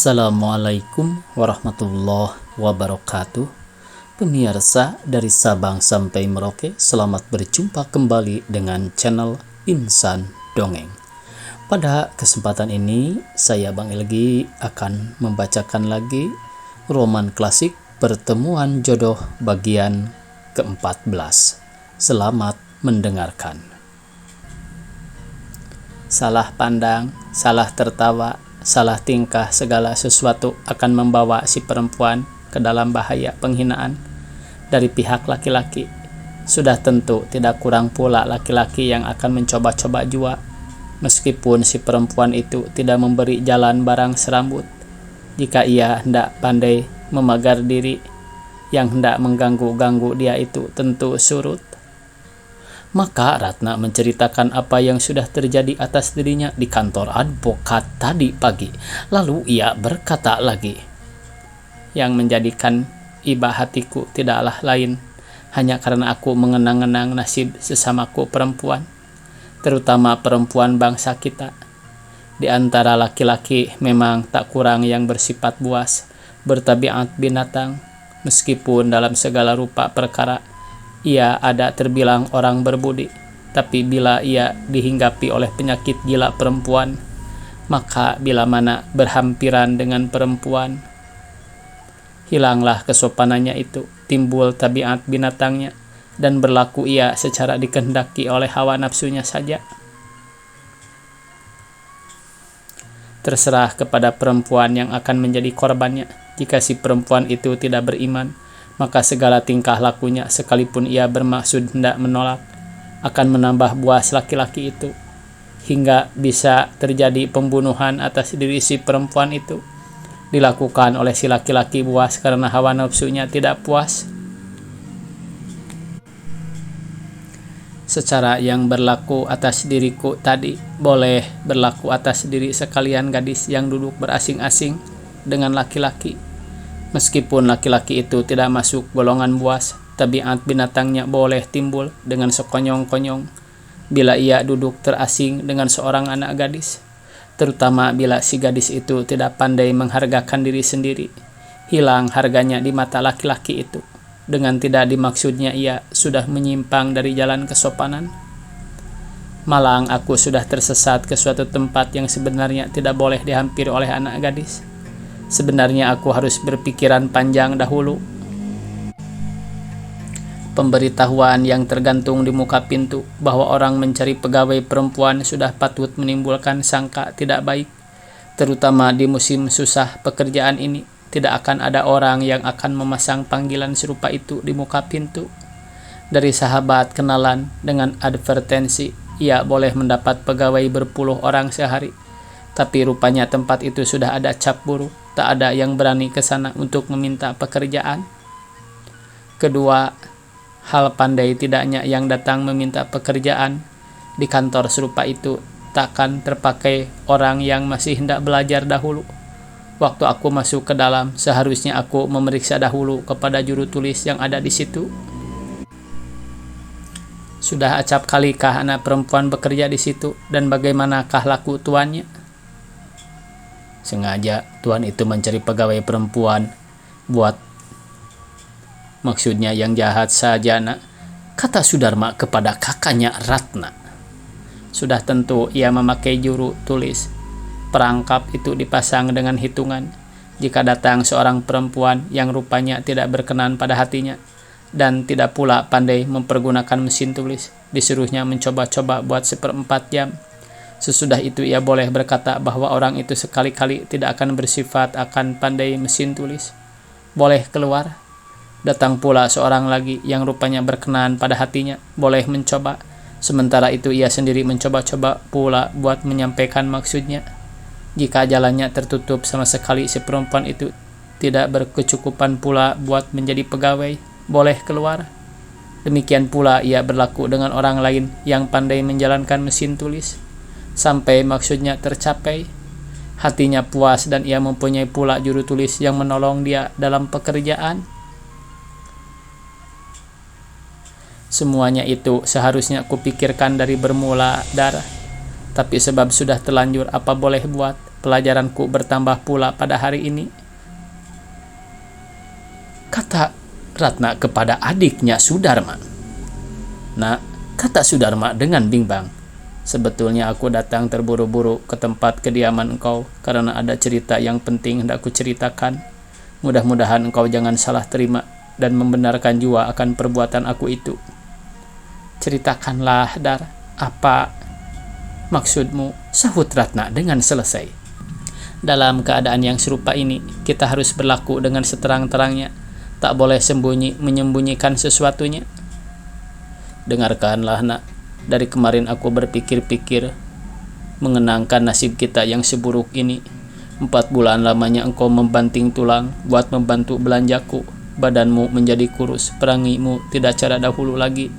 Assalamualaikum warahmatullahi wabarakatuh. Pemirsa dari Sabang sampai Merauke, selamat berjumpa kembali dengan channel Insan Dongeng. Pada kesempatan ini, saya Bang Elgi akan membacakan lagi roman klasik Pertemuan Jodoh bagian ke-14. Selamat mendengarkan. Salah pandang, salah tertawa, salah tingkah, segala sesuatu akan membawa si perempuan ke dalam bahaya penghinaan dari pihak laki-laki. Sudah tentu tidak kurang pula laki-laki yang akan mencoba-coba jua, meskipun si perempuan itu tidak memberi jalan barang serambut. Jika ia hendak pandai memagar diri, yang hendak mengganggu-ganggu dia itu tentu surut. Maka Ratna menceritakan apa yang sudah terjadi atas dirinya di kantor advokat tadi pagi. Lalu ia berkata lagi, yang menjadikan iba hatiku tidaklah lain hanya karena aku mengenang-enang nasib sesamaku perempuan, terutama perempuan bangsa kita. Di antara laki-laki memang tak kurang yang bersifat buas, bertabiat binatang, meskipun dalam segala rupa perkara ia ada terbilang orang berbudi, tapi bila ia dihinggapi oleh penyakit gila perempuan, maka bila mana berhampiran dengan perempuan, hilanglah kesopanannya itu, timbul tabiat binatangnya, dan berlaku ia secara dikehendaki oleh hawa nafsunya saja. Terserah kepada perempuan yang akan menjadi korbannya. Jika si perempuan itu tidak beriman, maka segala tingkah lakunya, sekalipun ia bermaksud hendak menolak, akan menambah buas laki-laki itu, hingga bisa terjadi pembunuhan atas diri si perempuan itu, dilakukan oleh si laki-laki buas karena hawa nafsunya tidak puas. Secara yang berlaku atas diriku tadi, boleh berlaku atas diri sekalian gadis yang duduk berasing-asing dengan laki-laki. Meskipun laki-laki itu tidak masuk golongan buas, tabiat binatangnya boleh timbul dengan sekonyong-konyong bila ia duduk terasing dengan seorang anak gadis, terutama bila si gadis itu tidak pandai menghargakan diri sendiri. Hilang harganya di mata laki-laki itu. Dengan tidak dimaksudnya ia sudah menyimpang dari jalan kesopanan. Malang aku sudah tersesat ke suatu tempat yang sebenarnya tidak boleh dihampiri oleh anak gadis. Sebenarnya aku harus berpikiran panjang dahulu. Pemberitahuan yang tergantung di muka pintu bahwa orang mencari pegawai perempuan sudah patut menimbulkan sangka tidak baik. Terutama di musim susah pekerjaan ini, tidak akan ada orang yang akan memasang panggilan serupa itu di muka pintu. Dari sahabat kenalan dengan advertensi, ia boleh mendapat pegawai berpuluh orang sehari. Tapi rupanya tempat itu sudah ada cap buruh. Tak ada yang berani ke sana untuk meminta pekerjaan. Kedua, hal pandai tidaknya yang datang meminta pekerjaan di kantor serupa itu takkan terpakai orang yang masih hendak belajar dahulu. Waktu aku masuk ke dalam, seharusnya aku memeriksa dahulu kepada juru tulis yang ada di situ. Sudah acap kalikah anak perempuan bekerja di situ, dan bagaimanakah laku tuannya? Sengaja tuan itu mencari pegawai perempuan buat maksudnya yang jahat saja, nak, kata Sudarma kepada kakaknya Ratna. Sudah tentu ia memakai juru tulis. Perangkap itu dipasang dengan hitungan. Jika datang seorang perempuan yang rupanya tidak berkenan pada hatinya dan tidak pula pandai mempergunakan mesin tulis, disuruhnya mencoba-coba buat 1/4 jam. Sesudah itu ia boleh berkata bahwa orang itu sekali-kali tidak akan bersifat akan pandai mesin tulis. Boleh keluar. Datang pula seorang lagi yang rupanya berkenan pada hatinya, boleh mencoba. Sementara itu ia sendiri mencoba-coba pula buat menyampaikan maksudnya. Jika jalannya tertutup sama sekali, si perempuan itu tidak berkecukupan pula buat menjadi pegawai, boleh keluar. Demikian pula ia berlaku dengan orang lain yang pandai menjalankan mesin tulis. Sampai maksudnya tercapai, hatinya puas dan ia mempunyai pula juru tulis yang menolong dia dalam pekerjaan. Semuanya itu seharusnya kupikirkan dari bermula darah. Tapi sebab sudah terlanjur, apa boleh buat, pelajaranku bertambah pula pada hari ini?" kata Ratna kepada adiknya Sudarma. "Nak," kata Sudarma dengan bimbang, "sebetulnya aku datang terburu-buru ke tempat kediaman engkau karena ada cerita yang penting hendak ku ceritakan. Mudah-mudahan engkau jangan salah terima dan membenarkan jua akan perbuatan aku itu." "Ceritakanlah, Dar, apa maksudmu?" sahut Ratna dengan selesai. "Dalam keadaan yang serupa ini, kita harus berlaku dengan seterang-terangnya. Tak boleh menyembunyikan sesuatunya. Dengarkanlah, Nak. Dari kemarin aku berpikir-pikir mengenangkan nasib kita yang seburuk ini. 4 bulan lamanya engkau membanting tulang buat membantu belanjaku. Badanmu menjadi kurus, perangimu tidak cara dahulu lagi.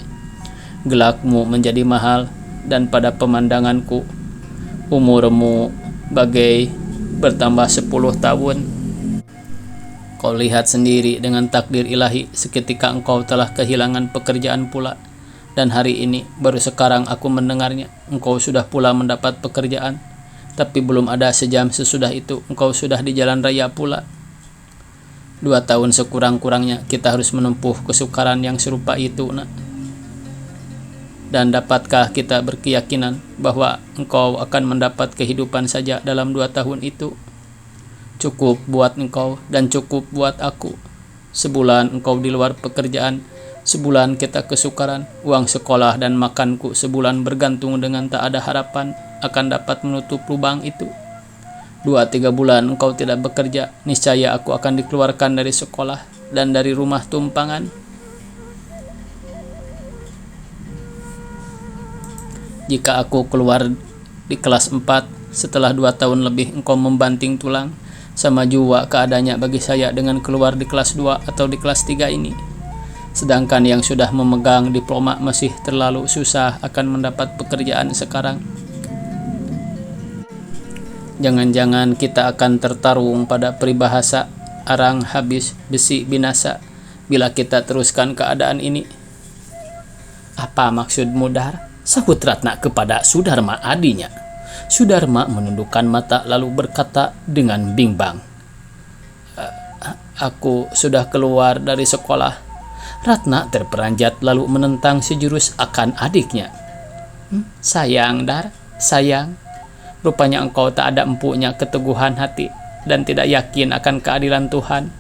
Gelakmu menjadi mahal, dan pada pemandanganku umurmu bagai bertambah 10 tahun. Kau lihat sendiri dengan takdir ilahi, seketika engkau telah kehilangan pekerjaan pula. Dan hari ini, baru sekarang aku mendengarnya, engkau sudah pula mendapat pekerjaan. Tapi belum ada sejam sesudah itu, engkau sudah di jalan raya pula. 2 tahun sekurang-kurangnya kita harus menempuh kesukaran yang serupa itu, Nak. Dan dapatkah kita berkeyakinan bahwa engkau akan mendapat kehidupan saja dalam 2 tahun itu? Cukup buat engkau dan cukup buat aku. Sebulan engkau di luar pekerjaan, sebulan kita kesukaran, uang sekolah dan makanku sebulan bergantung dengan tak ada harapan akan dapat menutup lubang itu. 2-3 bulan engkau tidak bekerja, niscaya aku akan dikeluarkan dari sekolah dan dari rumah tumpangan. Jika aku keluar di kelas 4, setelah 2 tahun lebih engkau membanting tulang, sama jua keadaannya bagi saya dengan keluar di kelas 2 atau di kelas 3 ini. Sedangkan yang sudah memegang diploma masih terlalu susah akan mendapat pekerjaan sekarang. Jangan-jangan kita akan tertarung pada peribahasa arang habis besi binasa bila kita teruskan keadaan ini. "Apa maksudmu, Dar?" sahut Ratna kepada Sudarma adinya. Sudarma menundukkan mata lalu berkata dengan bimbang, "Aku sudah keluar dari sekolah." Ratna terperanjat lalu menentang sejurus akan adiknya. "Sayang, Dar, sayang. Rupanya engkau tak ada empuknya keteguhan hati dan tidak yakin akan keadilan Tuhan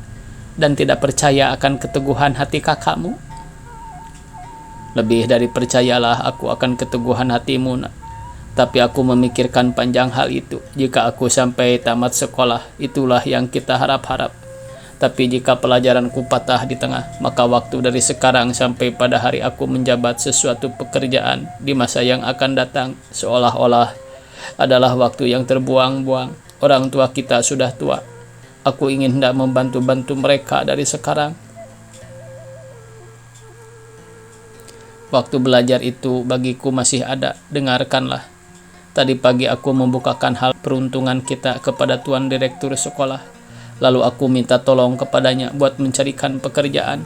dan tidak percaya akan keteguhan hati kakakmu. Lebih dari percayalah aku akan keteguhan hatimu, Nak. Tapi aku memikirkan panjang hal itu. Jika aku sampai tamat sekolah, itulah yang kita harap-harap. Tapi jika pelajaranku patah di tengah, maka waktu dari sekarang sampai pada hari aku menjabat sesuatu pekerjaan di masa yang akan datang, seolah-olah adalah waktu yang terbuang-buang. Orang tua kita sudah tua. Aku ingin hendak membantu-bantu mereka dari sekarang. Waktu belajar itu bagiku masih ada. Dengarkanlah. Tadi pagi aku membukakan hal peruntungan kita kepada Tuan Direktur sekolah. Lalu aku minta tolong kepadanya buat mencarikan pekerjaan.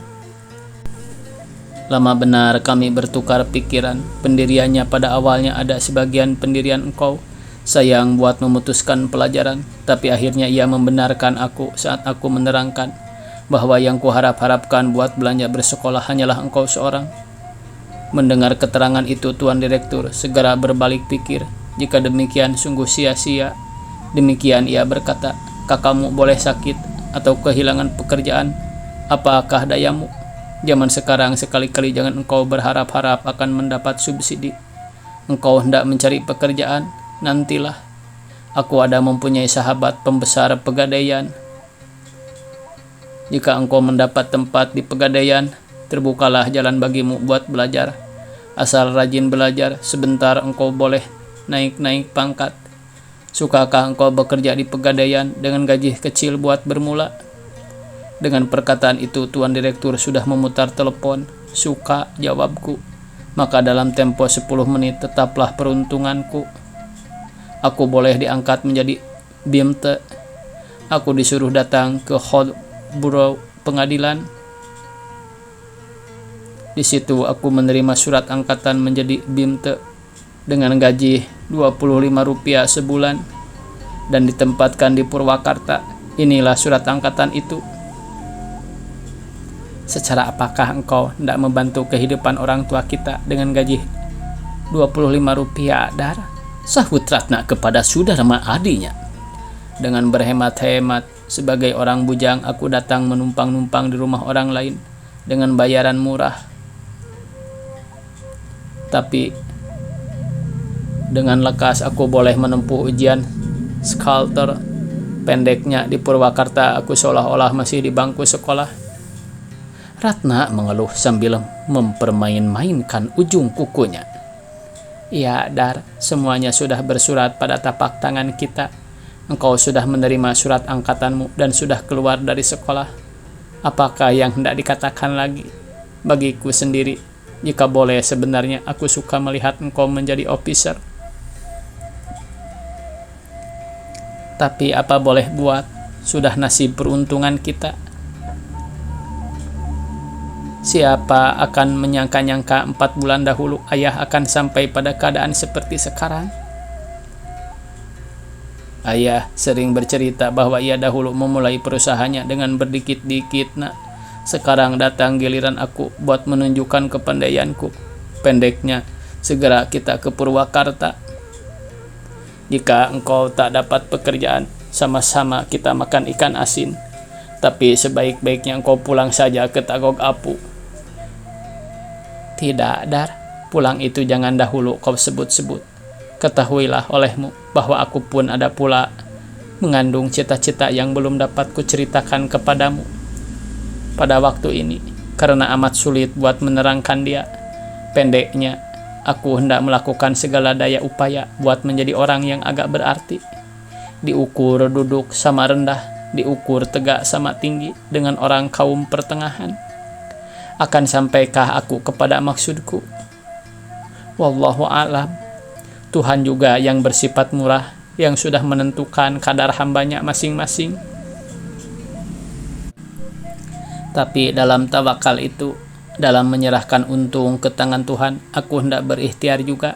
Lama benar kami bertukar pikiran. Pendiriannya pada awalnya ada sebagian pendirian engkau. Sayang buat memutuskan pelajaran. Tapi akhirnya ia membenarkan aku saat aku menerangkan bahwa yang kuharap-harapkan buat belanja bersekolah hanyalah engkau seorang. Mendengar keterangan itu Tuan Direktur segera berbalik pikir. Jika demikian sungguh sia-sia. Demikian ia berkata, "Kakakmu boleh sakit atau kehilangan pekerjaan. Apakah dayamu? Zaman sekarang sekali-kali jangan engkau berharap-harap akan mendapat subsidi. Engkau hendak mencari pekerjaan, nantilah. Aku ada mempunyai sahabat pembesar pegadaian. Jika engkau mendapat tempat di pegadaian, terbukalah jalan bagimu buat belajar. Asal rajin belajar, sebentar engkau boleh naik-naik pangkat. Sukakah engkau bekerja di pegadaian dengan gaji kecil buat bermula?" Dengan perkataan itu Tuan Direktur sudah memutar telepon. "Suka," jawabku. "Maka dalam tempo 10 menit tetaplah peruntunganku. Aku boleh diangkat menjadi BIMTE. Aku disuruh datang ke hall buro pengadilan. Di situ aku menerima surat angkatan menjadi BIMTE dengan gaji Rp25 sebulan. dan ditempatkan di Purwakarta. Inilah surat angkatan itu. Secara apakah engkau hendak membantu kehidupan orang tua kita dengan gaji 25 rupiah, Dar? Sahut Ratna kepada Sudarma adinya. Dengan berhemat-hemat, sebagai orang bujang aku datang menumpang-numpang di rumah orang lain dengan bayaran murah. Tapi dengan lekas aku boleh menempuh ujian skulptor. Pendeknya di Purwakarta aku seolah-olah masih di bangku sekolah. Ratna mengeluh sambil mempermain-mainkan ujung kukunya. Ya, Dar, semuanya sudah bersurat pada tapak tangan kita. Engkau sudah menerima surat angkatanmu dan sudah keluar dari sekolah. Apakah yang hendak dikatakan lagi? Bagiku sendiri, jika boleh, sebenarnya aku suka melihat engkau menjadi officer. Tapi apa boleh buat, sudah nasib peruntungan kita. Siapa akan menyangka-nyangka 4 bulan dahulu ayah akan sampai pada keadaan seperti sekarang? Ayah sering bercerita bahwa ia dahulu memulai perusahaannya dengan berdikit-dikit, nak. Sekarang datang giliran aku buat menunjukkan kepandaianku. Pendeknya, segera kita ke Purwakarta. Jika engkau tak dapat pekerjaan, sama-sama kita makan ikan asin. Tapi sebaik-baiknya engkau pulang saja ke Tagog Apu. Tidak, Dar. Pulang itu jangan dahulu kau sebut-sebut. Ketahuilah olehmu bahwa aku pun ada pula mengandung cita-cita yang belum dapat kuceritakan kepadamu. Pada waktu ini, karena amat sulit buat menerangkan dia. Pendeknya, aku hendak melakukan segala daya upaya buat menjadi orang yang agak berarti. Diukur duduk sama rendah, diukur tegak sama tinggi dengan orang kaum pertengahan. Akan sampaikah aku kepada maksudku? Wallahu a'lam. Tuhan juga yang bersifat murah, yang sudah menentukan kadar hambanya masing-masing. Tapi dalam tawakal itu, dalam menyerahkan untung ke tangan Tuhan, aku hendak berikhtiar juga.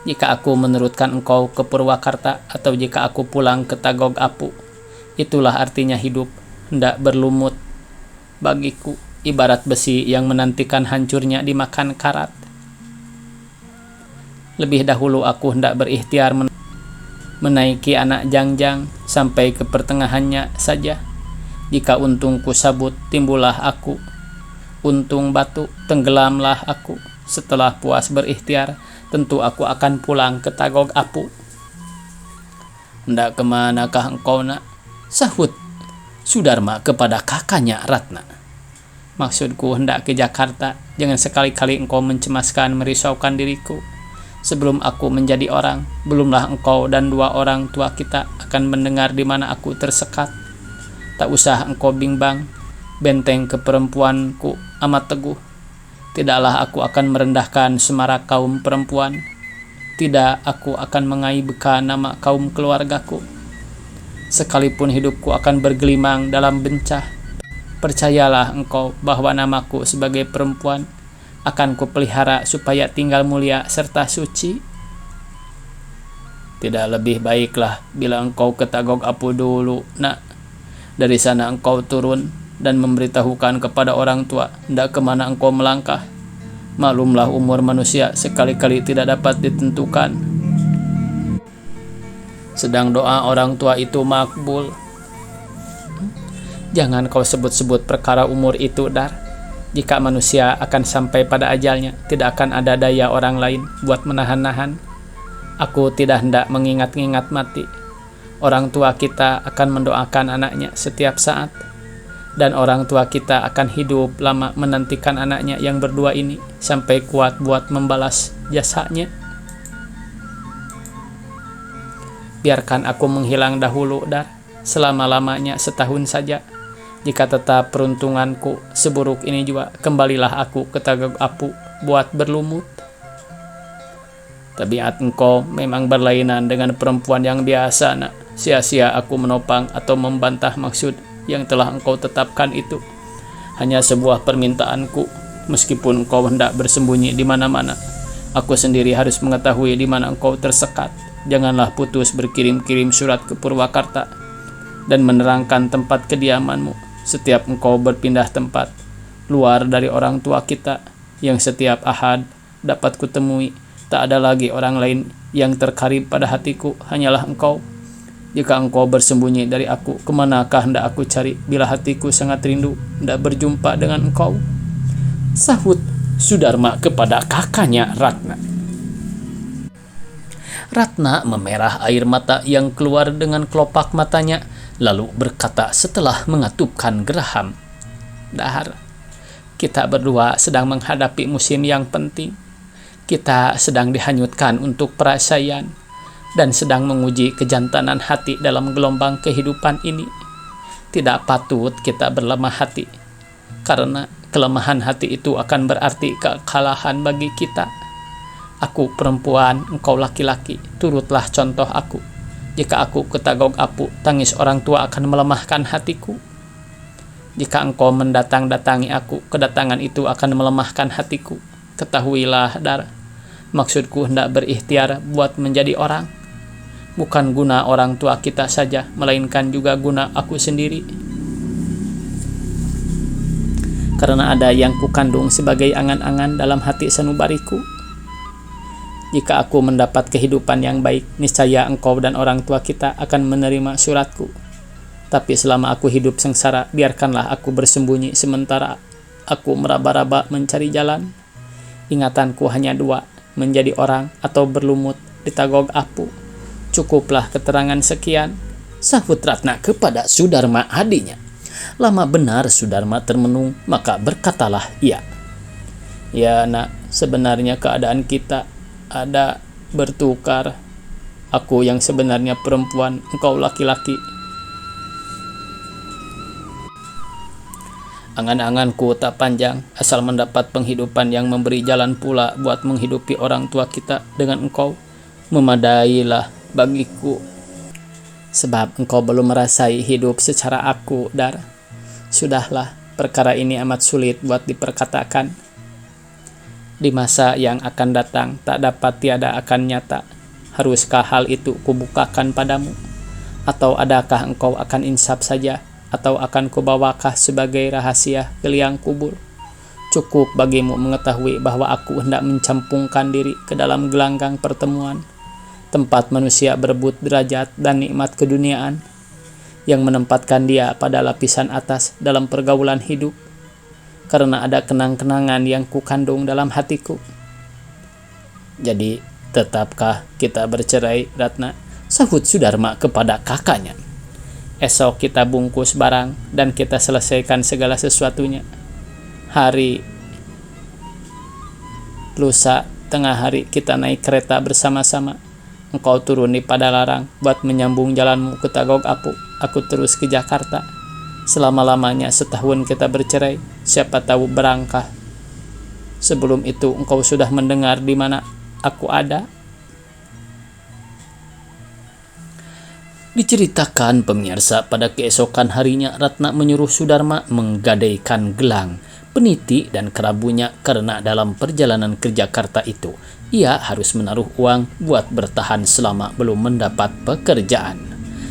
Jika aku menurutkan engkau ke Purwakarta atau jika aku pulang ke Tagog Apu, itulah artinya hidup hendak berlumut bagiku, ibarat besi yang menantikan hancurnya dimakan karat. Lebih dahulu aku hendak berikhtiar menaiki anak jangjang sampai ke pertengahannya saja. Jika untungku sabut, timbullah aku. Untung batu, tenggelamlah aku. Setelah puas berikhtiar, tentu aku akan pulang ke Tagog Apu. Hendak kemanakah engkau, nak? Sahut Sudarma kepada kakaknya Ratna. Maksudku hendak ke Jakarta. Jangan sekali-kali engkau mencemaskan, merisaukan diriku. Sebelum aku menjadi orang, belumlah engkau dan 2 orang tua kita akan mendengar di mana aku tersekat. Tak usah engkau bimbang, benteng keperempuanku amat teguh. Tidaklah aku akan merendahkan semarak kaum perempuan. Tidak, aku akan mengaibkan nama kaum keluargaku. Sekalipun hidupku akan bergelimang dalam bencah, percayalah engkau bahwa namaku sebagai perempuan akan kupelihara supaya tinggal mulia serta suci. Tidak lebih baiklah bila engkau ke Tagog Apu dulu, nak. Dari sana engkau turun dan memberitahukan kepada orang tua hendak kemana engkau melangkah. Maklumlah umur manusia sekali-kali tidak dapat ditentukan. Sedang doa orang tua itu makbul. Jangan kau sebut-sebut perkara umur itu, Dar. Jika manusia akan sampai pada ajalnya, tidak akan ada daya orang lain buat menahan-nahan. Aku tidak hendak mengingat-ingat mati. Orang tua kita akan mendoakan anaknya setiap saat. Dan orang tua kita akan hidup lama menantikan anaknya yang berdua ini sampai kuat buat membalas jasanya. Biarkan aku menghilang dahulu, Dar. Selama-lamanya setahun saja. Jika tetap peruntunganku seburuk ini juga, kembalilah aku ke Tagog Apu buat berlumut. Tabiat engkau memang berlainan dengan perempuan yang biasa, nak. Sia-sia aku menopang atau membantah maksud yang telah engkau tetapkan itu. Hanya sebuah permintaanku, meskipun engkau hendak bersembunyi di mana-mana, aku sendiri harus mengetahui di mana engkau tersekat. janganlah putus berkirim-kirim surat ke Purwakarta dan menerangkan tempat kediamanmu setiap engkau berpindah tempat luar dari orang tua kita yang setiap ahad dapat kutemui. Tak ada lagi orang lain yang terkarib pada hatiku, hanyalah engkau. Jika engkau bersembunyi dari aku, kemanakah hendak aku cari bila hatiku sangat rindu hendak berjumpa dengan engkau? Sahut Sudarma kepada kakaknya Ratna. Ratna memerah air mata yang keluar dengan kelopak matanya, lalu berkata setelah mengatupkan geraham, "Dahar, kita berdua sedang menghadapi musim yang penting. Kita sedang dihanyutkan untuk perasaan dan sedang menguji kejantanan hati dalam gelombang kehidupan ini. Tidak patut kita berlemah hati, karena kelemahan hati itu akan berarti kekalahan bagi kita. Aku perempuan, engkau laki-laki, turutlah contoh aku. Jika aku ketagog apu, tangis orang tua akan melemahkan hatiku. Jika engkau mendatang-datangi aku, kedatangan itu akan melemahkan hatiku. Ketahuilah, Dar, maksudku hendak berikhtiar buat menjadi orang. Bukan guna orang tua kita saja, melainkan juga guna aku sendiri. Karena ada yang kukandung sebagai angan-angan dalam hati sanubariku. Jika aku mendapat kehidupan yang baik, niscaya engkau dan orang tua kita akan menerima suratku. Tapi selama aku hidup sengsara, biarkanlah aku bersembunyi sementara aku meraba-raba mencari jalan. Ingatanku hanya dua, menjadi orang atau berlumut di tagog apu. Cukuplah keterangan sekian," sahut Ratna kepada Sudarma adiknya. Lama benar Sudarma termenung, maka berkatalah ia, "Ya nak, sebenarnya keadaan kita ada bertukar. Aku yang sebenarnya perempuan, engkau laki-laki. Angan-anganku tak panjang, asal mendapat penghidupan yang memberi jalan pula buat menghidupi orang tua kita dengan engkau, memadailah bagiku. Sebab engkau belum merasai hidup secara aku, Dar. Sudahlah, perkara ini amat sulit buat diperkatakan. Di masa yang akan datang tak dapat tiada akan nyata. Haruskah hal itu kubukakan padamu? Atau adakah engkau akan insaf saja? Atau akan kubawakah sebagai rahasia ke liang kubur? Cukup bagimu mengetahui bahwa aku hendak mencampungkan diri ke dalam gelanggang pertemuan, tempat manusia berebut derajat dan nikmat keduniaan, yang menempatkan dia pada lapisan atas dalam pergaulan hidup, karena ada kenang-kenangan yang kukandung dalam hatiku. Jadi, tetapkah kita bercerai, Ratna?" sahut Sudarma kepada kakaknya. "Esok kita bungkus barang dan kita selesaikan segala sesuatunya. Hari lusa tengah hari kita naik kereta bersama-sama. Engkau turun di Padalarang buat menyambung jalanmu ke Tagog Apu. Aku terus ke Jakarta. Selama-lamanya setahun kita bercerai. Siapa tahu berangkah sebelum itu engkau sudah mendengar di mana aku ada." Diceritakan pemirsa, pada keesokan harinya Ratna menyuruh Sudarma menggadaikan gelang, peniti dan kerabunya, karena dalam perjalanan ke Jakarta itu ia harus menaruh uang buat bertahan selama belum mendapat pekerjaan.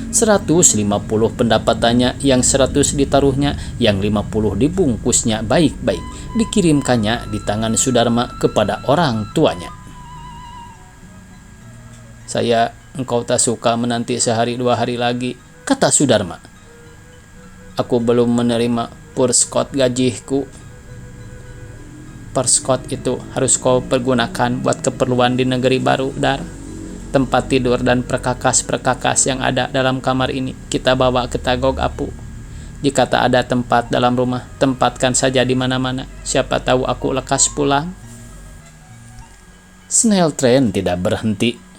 150 pendapatannya, yang 100 ditaruhnya, yang 50 dibungkusnya baik-baik, dikirimkannya di tangan Sudarma kepada orang tuanya. Engkau tak suka menanti sehari 2 hari lagi," kata Sudarma. "Aku belum menerima perskot gajiku. Perskot itu harus kau pergunakan buat keperluan di negeri baru, Dar. Tempat tidur dan perkakas-perkakas yang ada dalam kamar ini kita bawa ke Tagog Apu. Jika tak ada tempat dalam rumah, tempatkan saja di mana-mana. Siapa tahu aku lekas pulang." Snail train tidak berhenti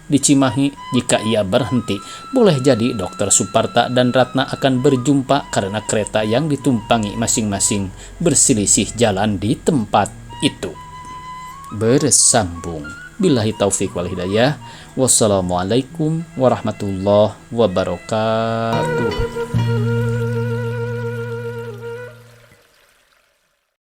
di Cimahi. Jika ia berhenti, boleh jadi Dr. Suparta dan Ratna akan berjumpa karena kereta yang ditumpangi masing-masing berselisih jalan di tempat itu. Bersambung. Billahi taufiq wal hidayah. Wassalamualaikum warahmatullahi wabarakatuh.